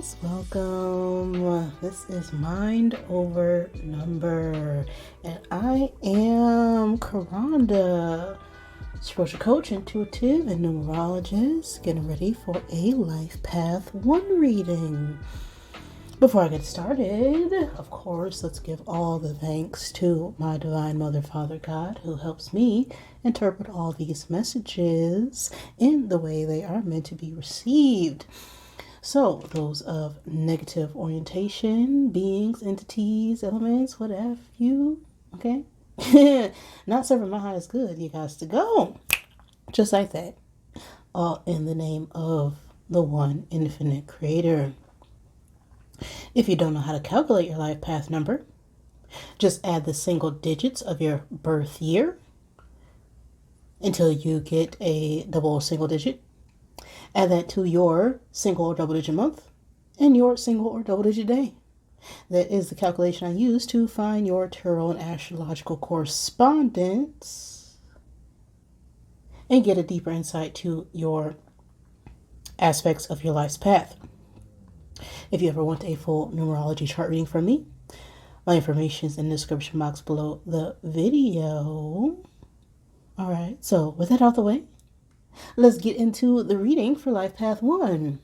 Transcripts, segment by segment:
guys, welcome. This is Mind Over Number, and I am Karanda, spiritual coach, intuitive, and numerologist, getting ready for a Life Path 1 reading. Before I get started, of course, let's give all the thanks to my Divine Mother, Father, God, who helps me interpret all these messages in the way they are meant to be received. So, those of negative orientation, beings, entities, elements, what have you, okay? Not serving my highest good, you guys to go. Just like that. All in the name of the one infinite creator. If you don't know how to calculate your life path number, just add the single digits of your birth year until you get a double or single digit. Add that to your single or double digit month and your single or double digit day. That is the calculation I use to find your tarot and astrological correspondence and get a deeper insight to your aspects of your life's path. If you ever want a full numerology chart reading from me, my information is in the description box below the video. Alright, so with that out the way, let's get into the reading for Life Path 1.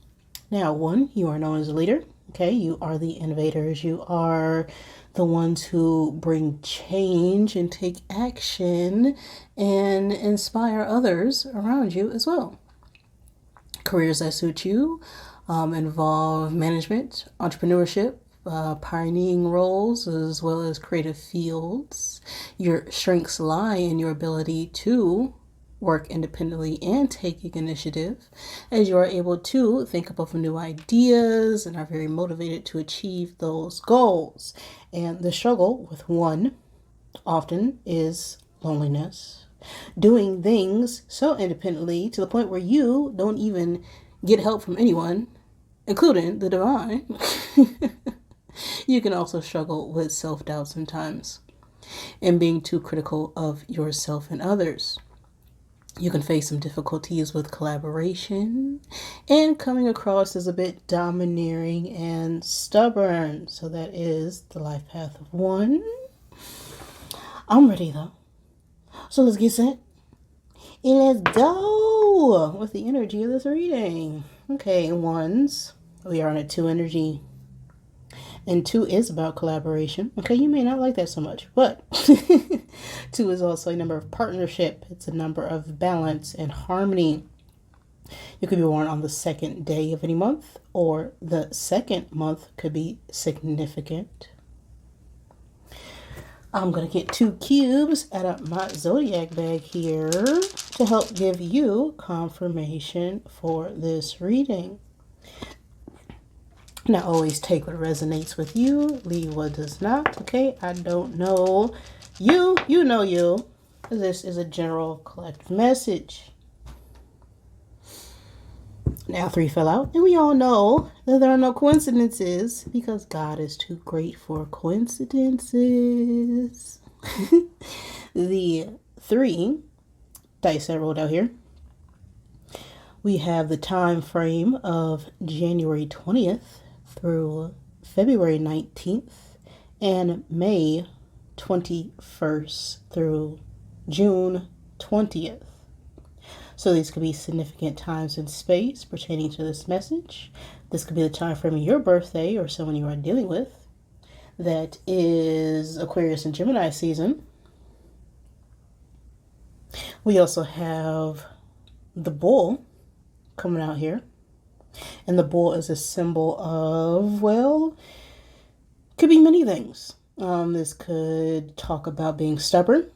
Now, 1, you are known as a leader. Okay, you are the innovators. You are the ones who bring change and take action and inspire others around you as well. Careers that suit you involve management, entrepreneurship, pioneering roles, as well as creative fields. Your strengths lie in your ability to work independently and taking initiative, as you are able to think up of new ideas and are very motivated to achieve those goals. And the struggle with one often is loneliness. Doing things so independently to the point where you don't even get help from anyone, including the divine. You can also struggle with self-doubt sometimes and being too critical of yourself and others. You can face some difficulties with collaboration and coming across as a bit domineering and stubborn. So that is the life path of 1. I'm ready though. So let's get set and let's go with the energy of this reading. Okay, 1s, we are on a 2 energy. And 2 is about collaboration. Okay, you may not like that so much, but 2 is also a number of partnership. It's a number of balance and harmony. You could be born on the 2nd day of any month, or the 2nd month could be significant. I'm going to get 2 cubes out of my Zodiac bag here to help give you confirmation for this reading. Now, always take what resonates with you, leave what does not, okay? I don't know you, you know you. This is a general collective message. Now, 3 fell out, and we all know that there are no coincidences because God is too great for coincidences. The 3 dice I rolled out here. We have the time frame of January 20th through February 19th and May 21st through June 20th. So these could be significant times in space pertaining to this message. This could be the time frame of your birthday or someone you are dealing with. That is Aquarius and Gemini season. We also have the bull coming out here. And the bull is a symbol of, well, could be many things. This could talk about being stubborn,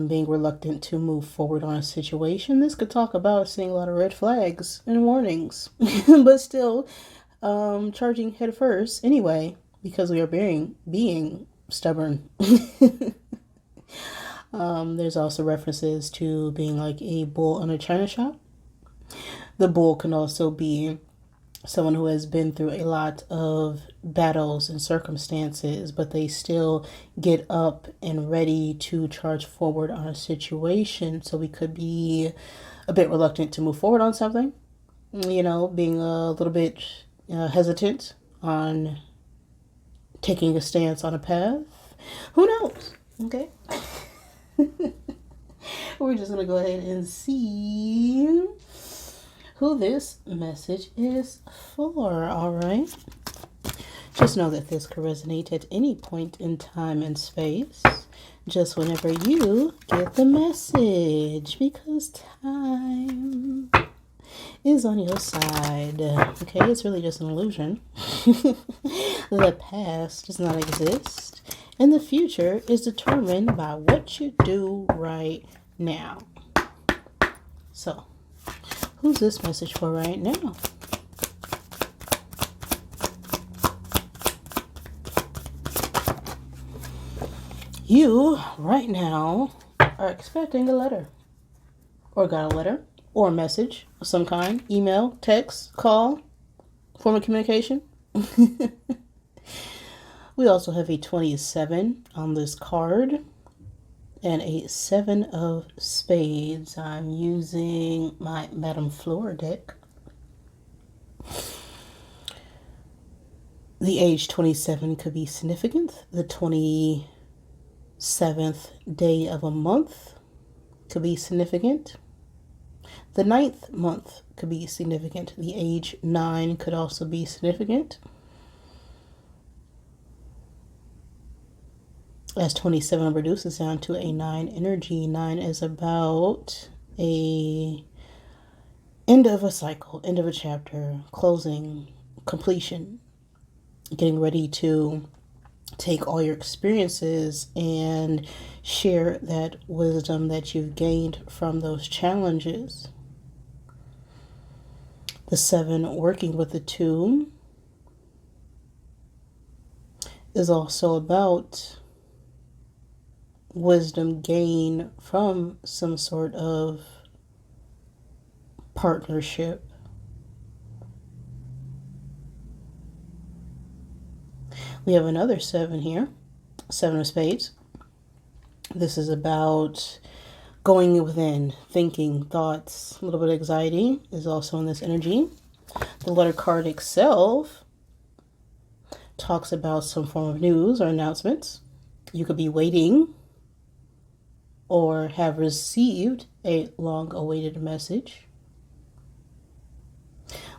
being reluctant to move forward on a situation. This could talk about seeing a lot of red flags and warnings, but still charging head first anyway, because we are being stubborn. There's also references to being like a bull in a china shop. The bull can also be someone who has been through a lot of battles and circumstances, but they still get up and ready to charge forward on a situation. So we could be a bit reluctant to move forward on something, being a little bit hesitant on taking a stance on a path. Who knows? Okay. We're just going to go ahead and see who this message is for, all right? Just know that this could resonate at any point in time and space, just whenever you get the message, because time is on your side. Okay, it's really just an illusion. The past does not exist, and the future is determined by what you do right now. So, who's this message for right now? You, right now, are expecting a letter, or got a letter, or a message of some kind, email, text, call, form of communication. We also have a 27 on this card, and a 7 of spades. I'm using my Madame Fleur deck. The age 27 could be significant. The 27th day of a month could be significant. The 9th month could be significant. The age 9 could also be significant. As 27 reduces down to a 9 energy, 9 is about a end of a cycle, end of a chapter, closing, completion, getting ready to take all your experiences and share that wisdom that you've gained from those challenges. The 7 working with the 2 is also about wisdom gain from some sort of partnership. We have another 7 here, 7 of spades. This is about going within, thinking, thoughts, a little bit of anxiety is also in this energy. The letter card itself talks about some form of news or announcements. You could be waiting or have received a long-awaited message.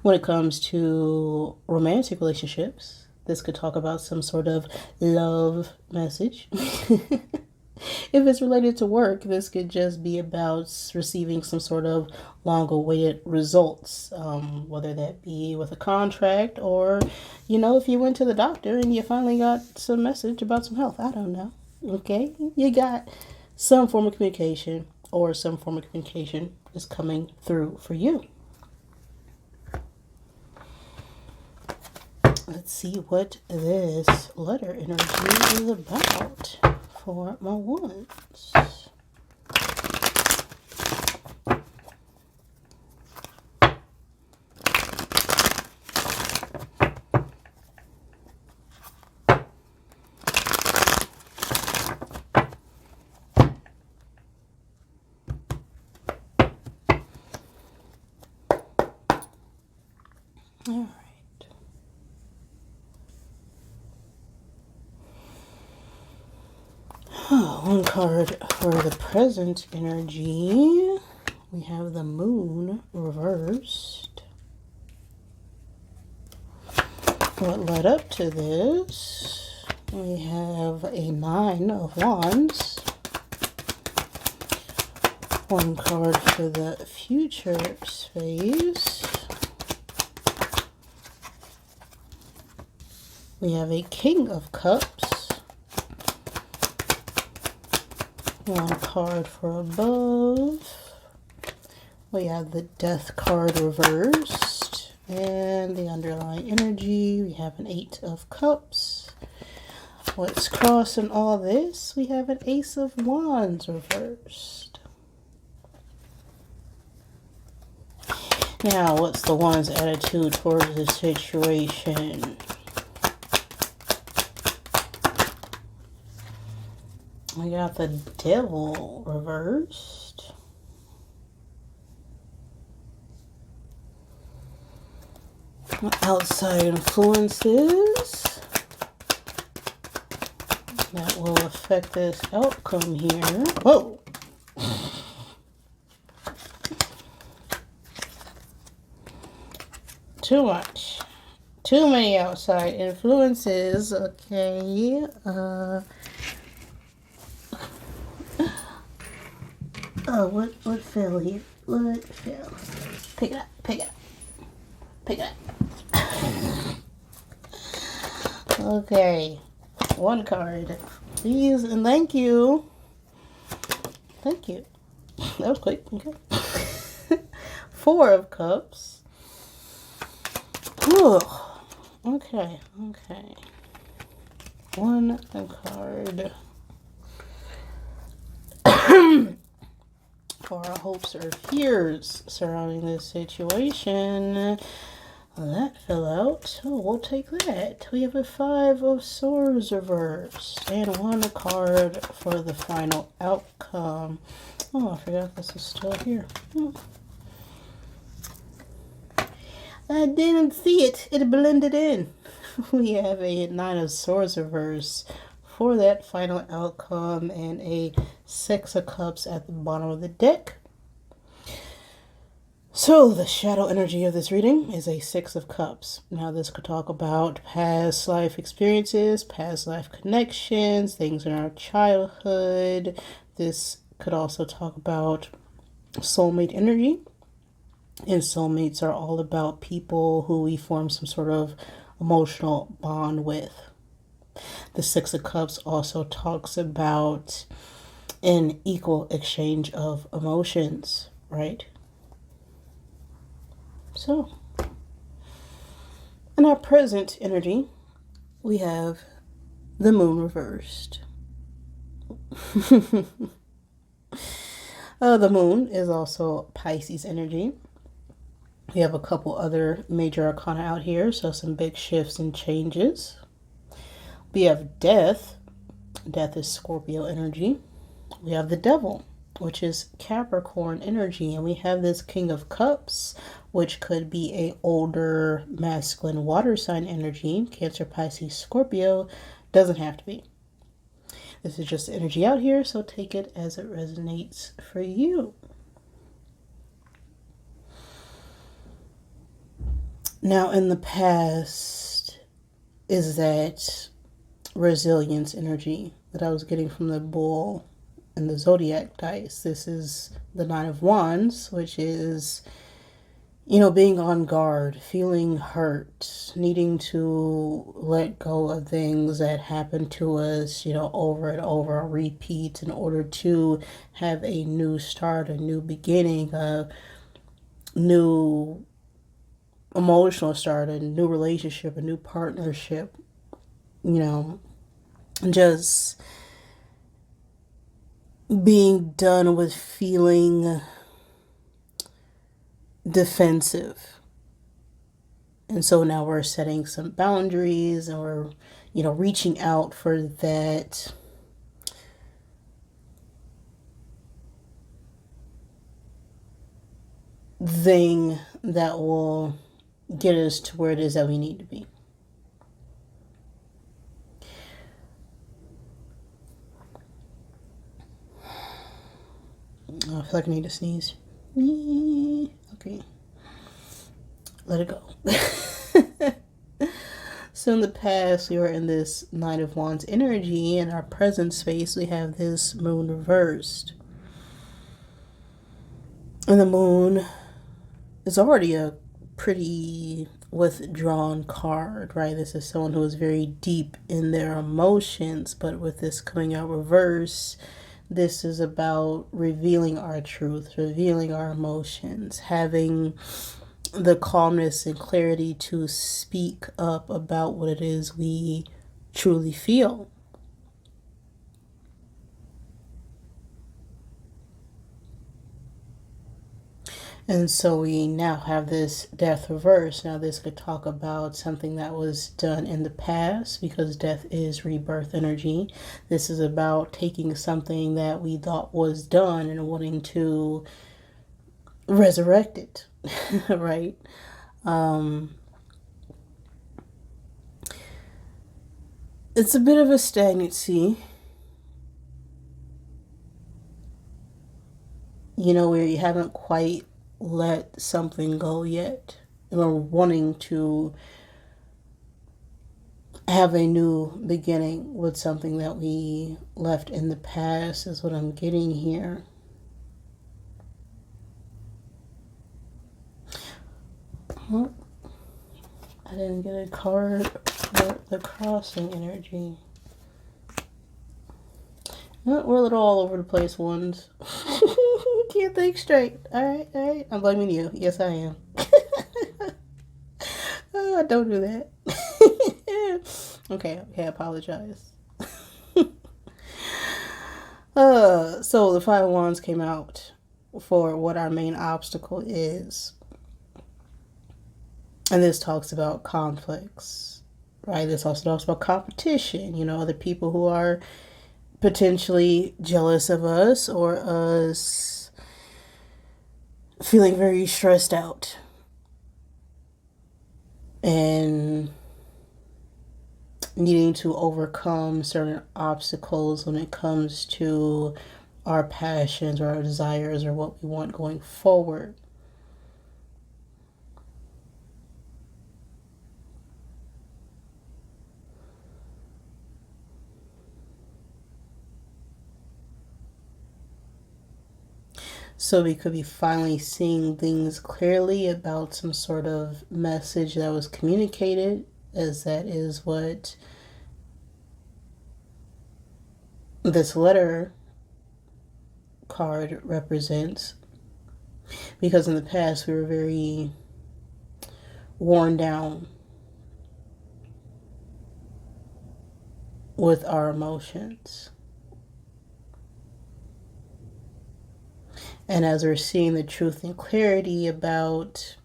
When it comes to romantic relationships, this could talk about some sort of love message. If it's related to work, this could just be about receiving some sort of long-awaited results, whether that be with a contract or, if you went to the doctor and you finally got some message about some health. I don't know. Okay? You got some form of communication, or some form of communication is coming through for you. Let's see what this letter energy is about for my wands. All right. One card for the present energy. We have the moon reversed. What led up to this? We have a 9 of wands. One card for the future space. We have a King of Cups. One card for above. We have the Death card reversed. And the underlying energy, we have an 8 of Cups. What's crossing all this? We have an Ace of Wands reversed. Now, what's the Wands' attitude towards this situation? We got the Devil reversed. outside influences that will affect this outcome here. Whoa! Too much. Too many outside influences. Okay. Oh, what fell here? What fell? Pick it up. Pick it up. Pick it up. Okay. One card. Please and thank you. Thank you. That was quick. Okay. 4 of Cups. Whew. Okay. Okay. One card. For our hopes or fears surrounding this situation. That fell out. Oh, we'll take that. We have a 5 of Swords reversed. And 1 card for the final outcome. Oh, I forgot this is still here. I didn't see it. It blended in. We have a 9 of Swords reversed for that final outcome and a 6 of Cups at the bottom of the deck. So the shadow energy of this reading is a 6 of Cups. Now this could talk about past life experiences, past life connections, things in our childhood. This could also talk about soulmate energy. And soulmates are all about people who we form some sort of emotional bond with. The 6 of Cups also talks about an equal exchange of emotions, right? So, in our present energy, we have the Moon reversed. The Moon is also Pisces energy. We have a couple other major arcana out here, so some big shifts and changes. We have Death. Death is Scorpio energy. We have the Devil, which is Capricorn energy. And we have this King of Cups, which could be a older masculine water sign energy. Cancer, Pisces, Scorpio. Doesn't have to be. This is just energy out here, so take it as it resonates for you. Now, in the past, is that resilience energy that I was getting from the Bull and the Zodiac Dice. This is the 9 of Wands, which is, being on guard, feeling hurt, needing to let go of things that happen to us, over and over, a repeat in order to have a new start, a new beginning, a new emotional start, a new relationship, a new partnership, just being done with feeling defensive. And so now we're setting some boundaries, and we're, reaching out for that thing that will get us to where it is that we need to be. I feel like I need to sneeze. Okay. Let it go. So in the past, we were in this 9 of Wands energy. In our present space, we have this Moon reversed. And the Moon is already a pretty withdrawn card, right? This is someone who is very deep in their emotions, but with this coming out reverse, this is about revealing our truth, revealing our emotions, having the calmness and clarity to speak up about what it is we truly feel. And so we now have this death reverse. Now this could talk about something that was done in the past, because death is rebirth energy. This is about taking something that we thought was done and wanting to resurrect it, right? it's a bit of a stagnancy, where you haven't quite let something go yet. And we're wanting to have a new beginning with something that we left in the past, is what I'm getting here. Oh, I didn't get a card for the crossing energy. We're a little all over the place ones. Can't think straight. All right. I'm blaming you. Yes, I am. Don't do that. Okay, I apologize. So the Five of Wands came out for what our main obstacle is. And this talks about conflicts, right? This also talks about competition, other people who are potentially jealous of us, or us feeling very stressed out and needing to overcome certain obstacles when it comes to our passions or our desires or what we want going forward. So we could be finally seeing things clearly about some sort of message that was communicated, as that is what this letter card represents. Because in the past we were very worn down with our emotions. And as we're seeing the truth and clarity about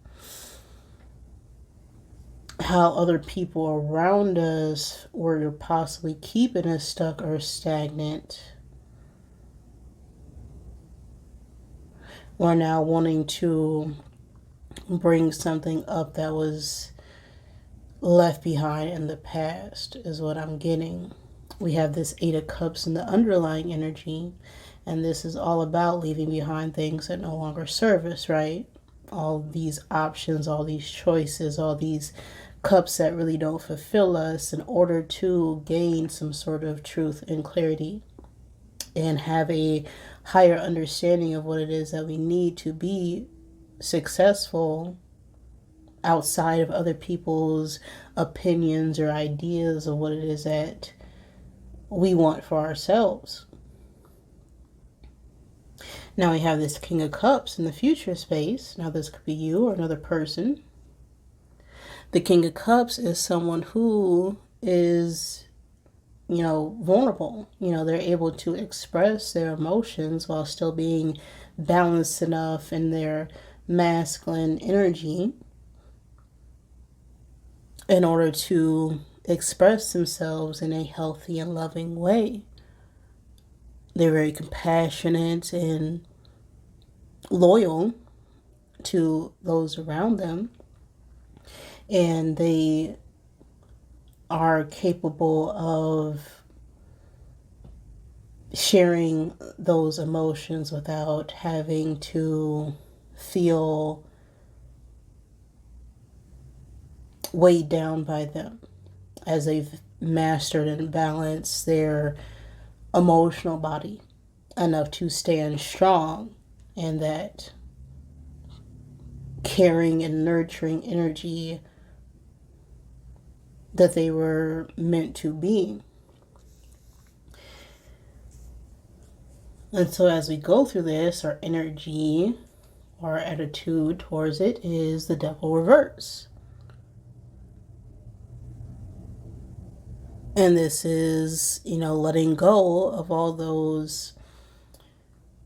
how other people around us were possibly keeping us stuck or stagnant, we're now wanting to bring something up that was left behind in the past, is what I'm getting. We have this Eight of Cups in the underlying energy. And this is all about leaving behind things that no longer serve us, right? All these options, all these choices, all these cups that really don't fulfill us, in order to gain some sort of truth and clarity and have a higher understanding of what it is that we need to be successful outside of other people's opinions or ideas of what it is that we want for ourselves. Now we have this King of Cups in the future space. Now this could be you or another person. The King of Cups is someone who is, vulnerable. They're able to express their emotions while still being balanced enough in their masculine energy in order to express themselves in a healthy and loving way. They're very compassionate and loyal to those around them. And they are capable of sharing those emotions without having to feel weighed down by them, as they've mastered and balanced their emotional body enough to stand strong, and that caring and nurturing energy that they were meant to be. And so as we go through this, our energy, our attitude towards it is the Devil reverse. And this is, letting go of all those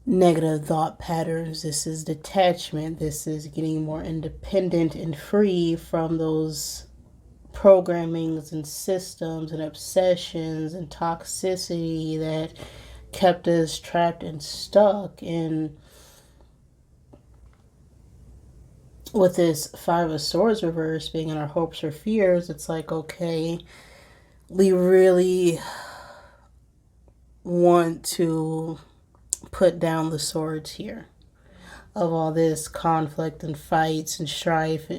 negative thought patterns. This is detachment. This is getting more independent and free from those programmings and systems and obsessions and toxicity that kept us trapped and stuck. And with this Five of Swords reverse being in our hopes or fears, it's like, okay, we really want to put down the swords here of all this conflict and fights and strife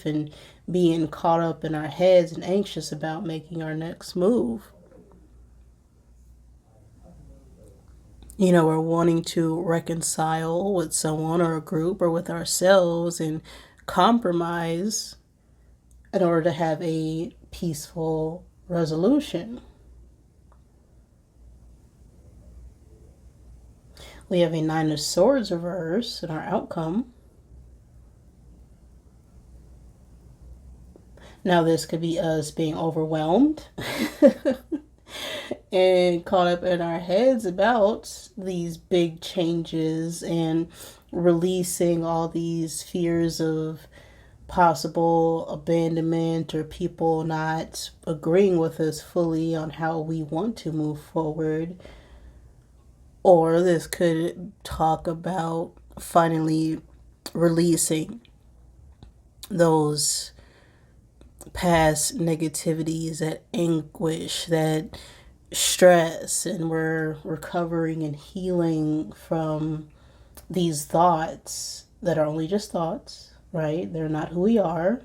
and being caught up in our heads and anxious about making our next move. You know, we're wanting to reconcile with someone or a group or with ourselves and compromise in order to have a peaceful resolution. We have a Nine of Swords reverse in our outcome. Now, this could be us being overwhelmed and caught up in our heads about these big changes and releasing all these fears of possible abandonment or people not agreeing with us fully on how we want to move forward. Or this could talk about finally releasing those past negativities, that anguish, that stress, and we're recovering and healing from these thoughts that are only just thoughts, right? They're not who we are.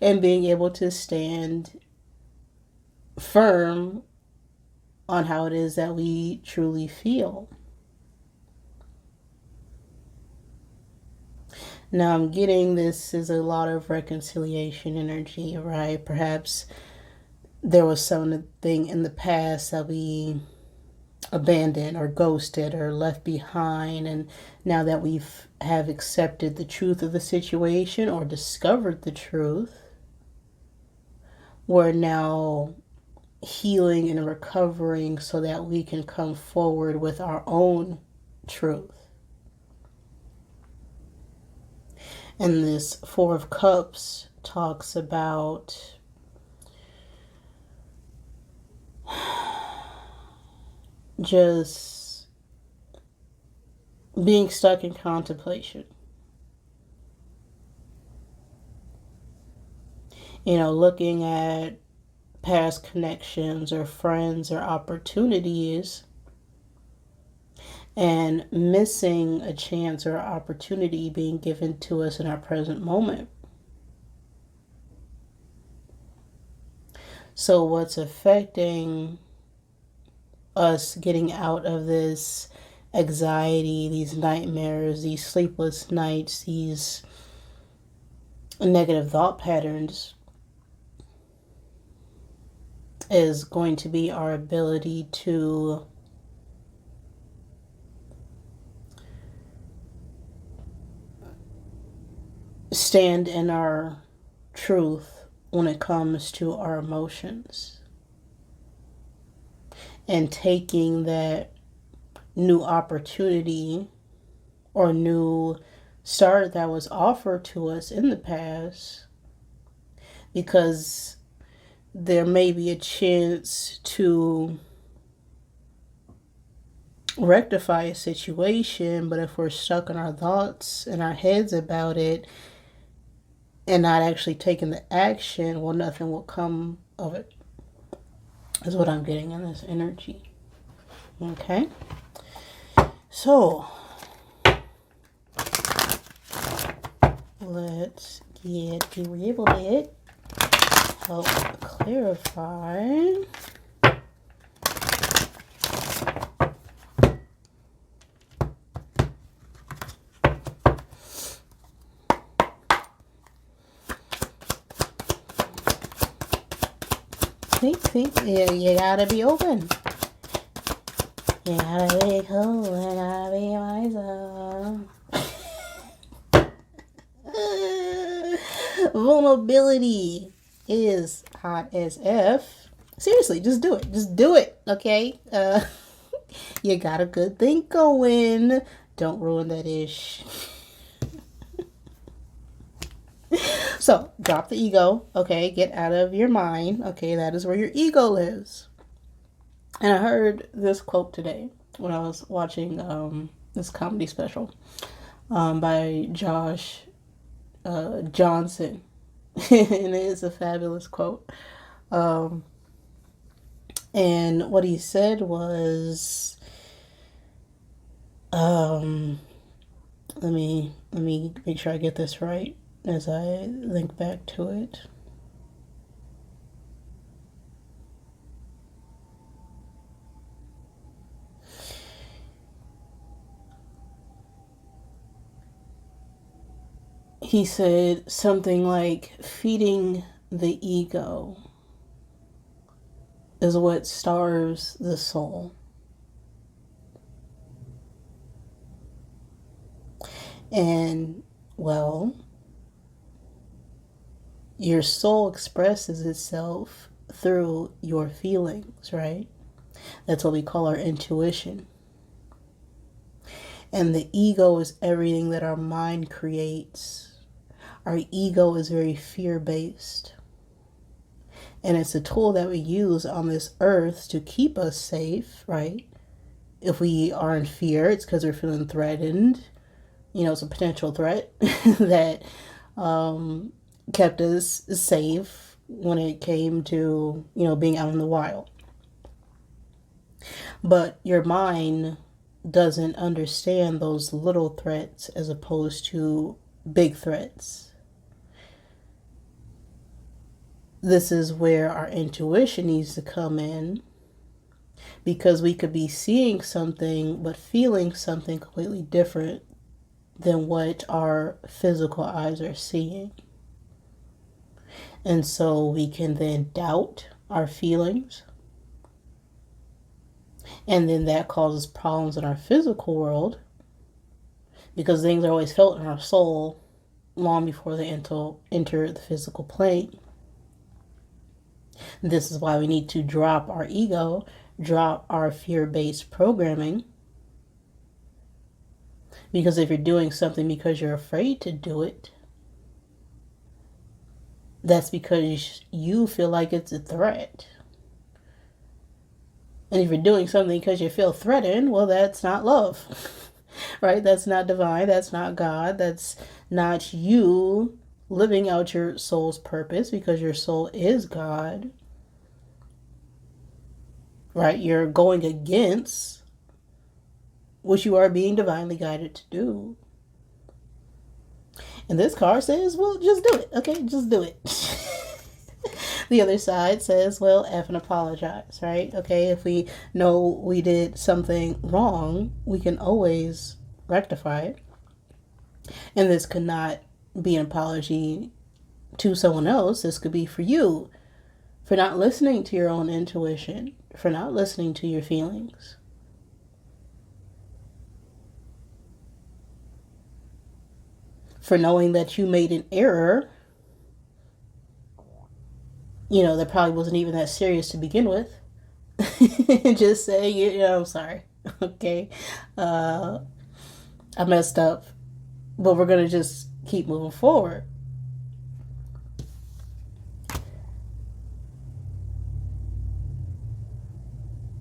And being able to stand firm on how it is that we truly feel. Now, I'm getting this is a lot of reconciliation energy, right? Perhaps there was something in the past that we abandoned or ghosted or left behind, and now that have accepted the truth of the situation or discovered the truth, we're now healing and recovering so that we can come forward with our own truth. And this Four of Cups talks about just being stuck in contemplation. You know, looking at past connections or friends or opportunities and missing a chance or opportunity being given to us in our present moment. So what's affecting us getting out of this anxiety, these nightmares, these sleepless nights, these negative thought patterns is going to be our ability to stand in our truth when it comes to our emotions, and taking that new opportunity or new start that was offered to us in the past, because there may be a chance to rectify a situation, but if we're stuck in our thoughts and our heads about it and not actually taking the action, well, nothing will come of it, is what I'm getting in this energy. Okay? So, let's get the Rebel bit. Help clarify. Think. You gotta be open. You gotta be cool. You gotta be wiser. Vulnerability is hot as F. Seriously, just do it. Just do it, okay? You got a good thing going. Don't ruin that ish. So, drop the ego, okay? Get out of your mind, okay? That is where your ego lives. And I heard this quote today when I was watching this comedy special by Josh Johnson. And it is a fabulous quote. And what he said was, let me make sure I get this right as I think back to it. He said something like, feeding the ego is what starves the soul. And, well, your soul expresses itself through your feelings, right? That's what we call our intuition. And the ego is everything that our mind creates. Our ego is very fear-based. And it's a tool that we use on this earth to keep us safe, right? If we are in fear, it's because we're feeling threatened. You know, it's a potential threat that kept us safe when it came to, you know, being out in the wild. But your mind doesn't understand those little threats as opposed to big threats. This is where our intuition needs to come in, because we could be seeing something but feeling something completely different than what our physical eyes are seeing. And so we can then doubt our feelings. And then that causes problems in our physical world, because things are always felt in our soul long before they enter the physical plane. This is why we need to drop our ego, drop our fear-based programming. Because if you're doing something because you're afraid to do it, that's because you feel like it's a threat. And if you're doing something because you feel threatened, well, that's not love, right? That's not divine. That's not God. That's not you living out your soul's purpose, because your soul is God, right? You're going against what you are being divinely guided to do. And this card says, well, just do it. Okay, just do it. The other side says, well, F and apologize, right? Okay, if we know we did something wrong, we can always rectify it. And this could not be an apology to someone else. This could be for you, for not listening to your own intuition, for not listening to your feelings. For knowing that you made an error, you know, that probably wasn't even that serious to begin with. Just say, you know, I'm sorry. Okay. I messed up. But we're going to just keep moving forward.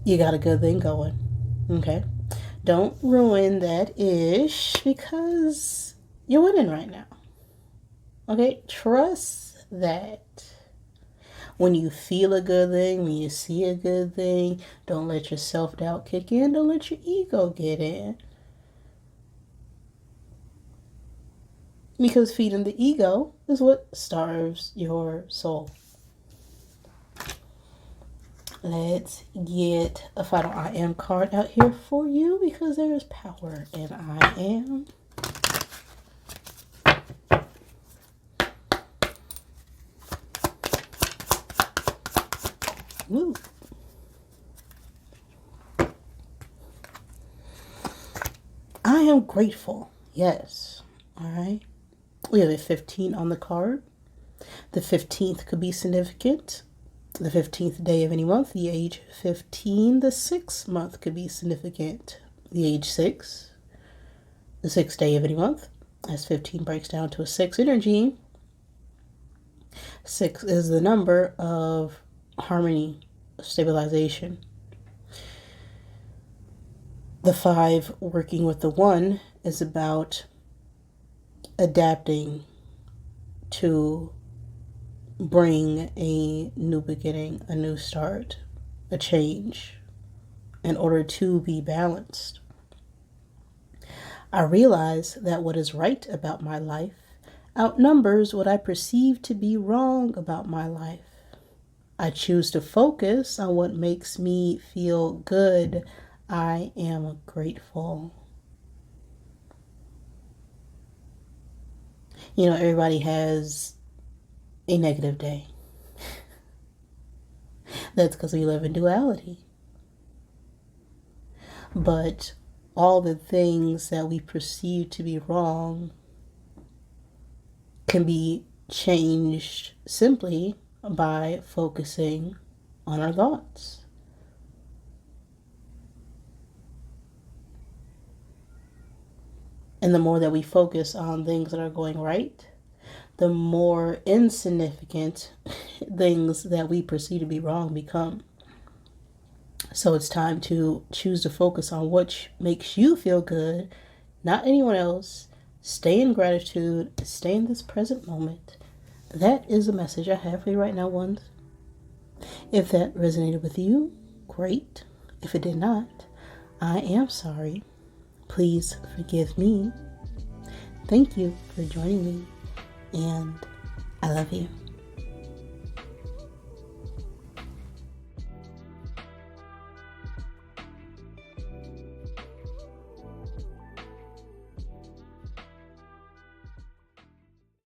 You got a good thing going. Okay. Don't ruin that ish, because you're winning right now. Okay. Trust that. When you feel a good thing, when you see a good thing, don't let your self-doubt kick in. Don't let your ego get in. Because feeding the ego is what starves your soul. Let's get a final I am card out here for you, because there is power in I am. Woo. I am grateful. Yes. All right. We have a 15 on the card. The 15th could be significant. The 15th day of any month, the age 15. The 6th month could be significant. The age 6. The 6th day of any month, as 15 breaks down to a 6 energy. 6 is the number of harmony, stabilization. The 5 working with the 1 is about adapting to bring a new beginning, a new start, a change in order to be balanced. I realize that what is right about my life outnumbers what I perceive to be wrong about my life. I choose to focus on what makes me feel good. I am grateful. You know, everybody has a negative day. That's because we live in duality. But all the things that we perceive to be wrong can be changed simply by focusing on our thoughts. And the more that we focus on things that are going right, the more insignificant things that we perceive to be wrong become. So it's time to choose to focus on what makes you feel good, not anyone else. Stay in gratitude, stay in this present moment. That is the message I have for you right now, ones. If that resonated with you, great. If it did not, I am sorry. Please forgive me. Thank you for joining me, and I love you.